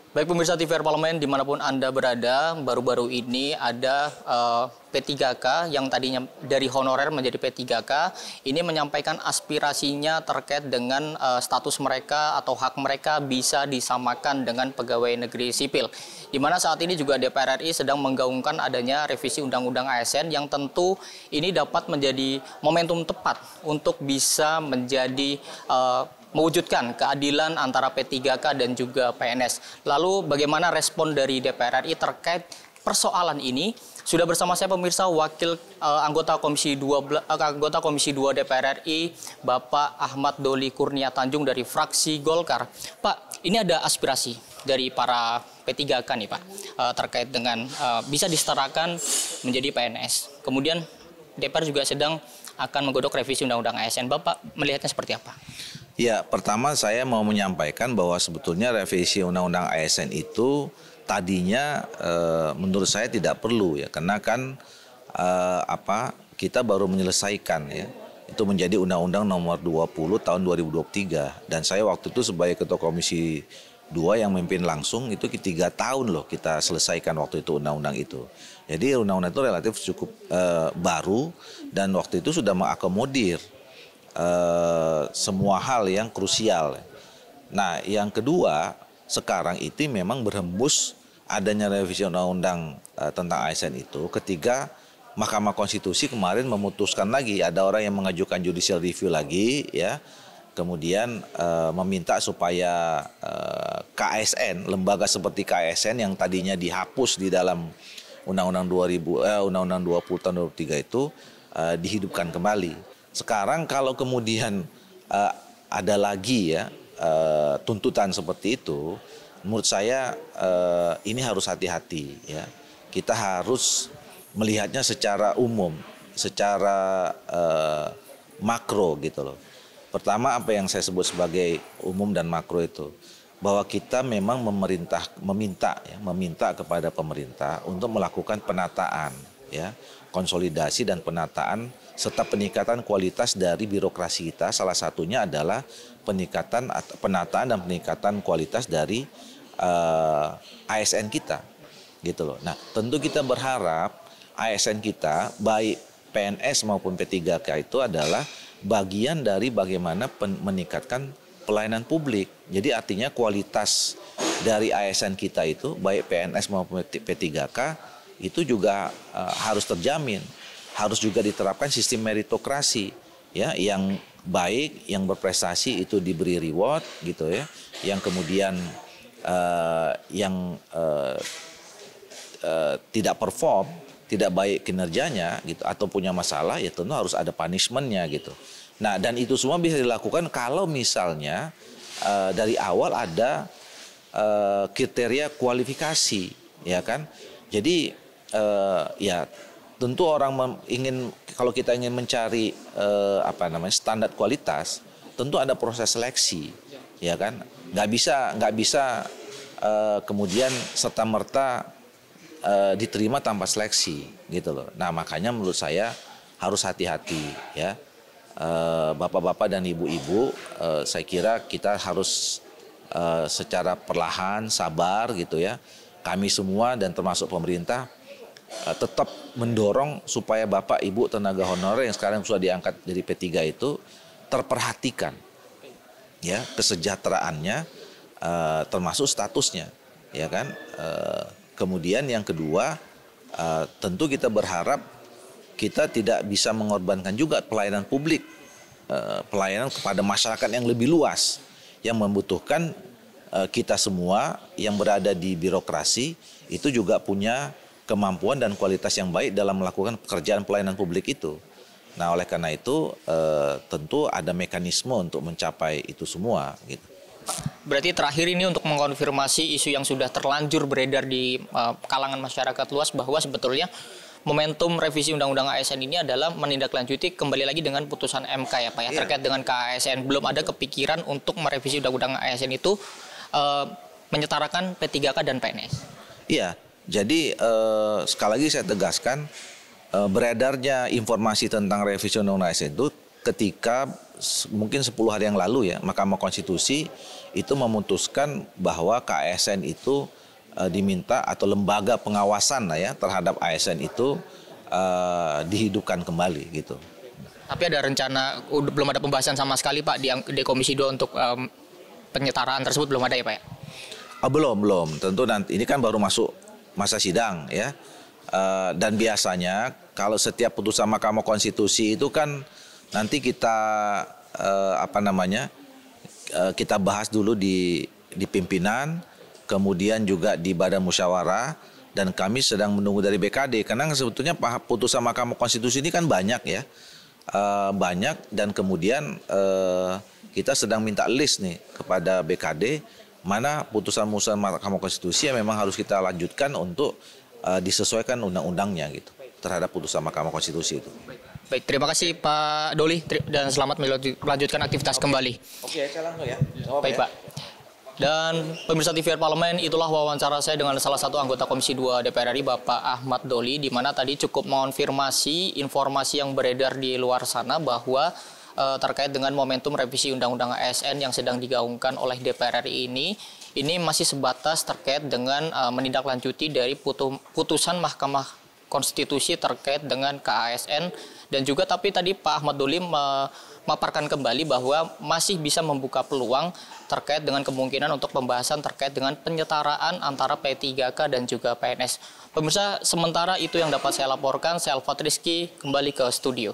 Baik pemirsa TVR Parlemen dimanapun Anda berada, baru-baru ini ada P3K yang tadinya dari honorer menjadi P3K, ini menyampaikan aspirasinya terkait dengan status mereka atau hak mereka bisa disamakan dengan pegawai negeri sipil. Di mana saat ini juga DPR RI sedang menggaungkan adanya revisi Undang-Undang ASN yang tentu ini dapat menjadi momentum tepat untuk bisa menjadi mewujudkan keadilan antara P3K dan juga PNS. Lalu bagaimana respon dari DPR RI terkait persoalan ini? Sudah bersama saya pemirsa anggota Komisi 2 DPR RI Bapak Ahmad Doli Kurnia Tanjung dari fraksi Golkar. Pak, ini ada aspirasi dari para P3K nih Pak terkait dengan bisa disetarakan menjadi PNS. Kemudian DPR juga sedang akan menggodok revisi Undang-Undang ASN. Bapak melihatnya seperti apa? Ya, pertama saya mau menyampaikan bahwa sebetulnya revisi Undang-Undang ASN itu tadinya menurut saya tidak perlu ya, karena kan kita baru menyelesaikan ya. Itu menjadi Undang-Undang Nomor 20 Tahun 2023 dan saya waktu itu sebagai Ketua Komisi 2 yang memimpin langsung itu 3 tahun loh kita selesaikan waktu itu undang-undang itu. Jadi undang-undang itu relatif cukup baru dan waktu itu sudah mengakomodir semua hal yang krusial. Nah, yang kedua, sekarang itu memang berhembus adanya revisi undang-undang tentang ASN itu ketika Mahkamah Konstitusi kemarin memutuskan lagi, ada orang yang mengajukan judicial review lagi ya. Kemudian meminta supaya KASN, lembaga seperti KASN yang tadinya dihapus di dalam Undang-Undang 20 tahun 2003 itu dihidupkan kembali. Sekarang kalau kemudian ada lagi ya tuntutan seperti itu, menurut saya ini harus hati-hati ya. Kita harus melihatnya secara umum, secara makro gitu loh. Pertama apa yang saya sebut sebagai umum dan makro itu, bahwa kita memang meminta kepada pemerintah untuk melakukan penataan ya, konsolidasi dan penataan serta peningkatan kualitas dari birokrasi kita. Salah satunya adalah penataan dan peningkatan kualitas dari ASN kita gitu loh. Nah, tentu kita berharap ASN kita baik PNS maupun P3K itu adalah bagian dari bagaimana meningkatkan pelayanan publik. Jadi artinya kualitas dari ASN kita itu baik PNS maupun P3K itu juga harus terjamin. Harus juga diterapkan sistem meritokrasi ya, yang baik, yang berprestasi itu diberi reward gitu ya. Yang kemudian tidak perform, tidak baik kinerjanya gitu atau punya masalah ya tentu harus ada punishment-nya gitu. Nah, dan itu semua bisa dilakukan kalau misalnya dari awal ada kriteria kualifikasi ya kan. Jadi ya tentu orang kalau kita ingin mencari standar kualitas, tentu ada proses seleksi, ya kan? Nggak bisa kemudian serta merta diterima tanpa seleksi, gitu loh. Nah makanya menurut saya harus hati-hati, ya, bapak-bapak dan ibu-ibu, saya kira kita harus secara perlahan, sabar, gitu ya. Kami semua dan termasuk pemerintah tetap mendorong supaya Bapak Ibu tenaga honorer yang sekarang sudah diangkat dari P3 itu terperhatikan ya, kesejahteraannya termasuk statusnya ya kan. Kemudian yang kedua tentu kita berharap kita tidak bisa mengorbankan juga pelayanan publik, pelayanan kepada masyarakat yang lebih luas yang membutuhkan kita semua yang berada di birokrasi itu juga punya kemampuan dan kualitas yang baik dalam melakukan pekerjaan pelayanan publik itu. Nah, oleh karena itu tentu ada mekanisme untuk mencapai itu semua gitu. Berarti terakhir ini untuk mengkonfirmasi isu yang sudah terlanjur beredar di kalangan masyarakat luas bahwa sebetulnya momentum revisi Undang-Undang ASN ini adalah menindaklanjuti kembali lagi dengan putusan MK ya Pak ya, terkait dengan KASN. Belum ada kepikiran untuk merevisi Undang-Undang ASN itu menyetarakan P3K dan PNS. Iya. Jadi sekali lagi saya tegaskan beredarnya informasi tentang revisi Undang-Undang ASN itu ketika mungkin 10 hari yang lalu ya, Mahkamah Konstitusi itu memutuskan bahwa KASN itu diminta atau lembaga pengawasan ya terhadap ASN itu dihidupkan kembali gitu. Tapi ada rencana, belum ada pembahasan sama sekali Pak di Komisi 2 untuk penyetaraan tersebut, belum ada ya Pak ya? Belum. Tentu nanti ini kan baru masuk masa sidang ya. Dan biasanya kalau setiap putusan Mahkamah Konstitusi itu kan nanti kita kita bahas dulu di pimpinan, kemudian juga di Badan Musyawarah, dan kami sedang menunggu dari BKD karena sebetulnya putusan Mahkamah Konstitusi ini kan banyak ya. Banyak, dan kemudian kita sedang minta list nih kepada BKD mana putusan-putusan Mahkamah Konstitusi yang memang harus kita lanjutkan untuk disesuaikan undang-undangnya gitu terhadap putusan Mahkamah Konstitusi itu. Baik, terima kasih Pak Doli dan selamat melanjutkan aktivitas kembali. Oke, salam ya. Baik Pak. Dan pemirsa TVRI Parlemen, itulah wawancara saya dengan salah satu anggota Komisi 2 DPR RI, Bapak Ahmad Doli, di mana tadi cukup mengonfirmasi informasi yang beredar di luar sana bahwa terkait dengan momentum revisi Undang-Undang ASN yang sedang digaungkan oleh DPR RI ini masih sebatas terkait dengan menindaklanjuti dari putusan Mahkamah Konstitusi terkait dengan KASN, dan juga tapi tadi Pak Ahmad Doli memaparkan kembali bahwa masih bisa membuka peluang terkait dengan kemungkinan untuk pembahasan terkait dengan penyetaraan antara P3K dan juga PNS. Pemirsa, sementara itu yang dapat saya laporkan. Saya Alfat Rizky, kembali ke studio.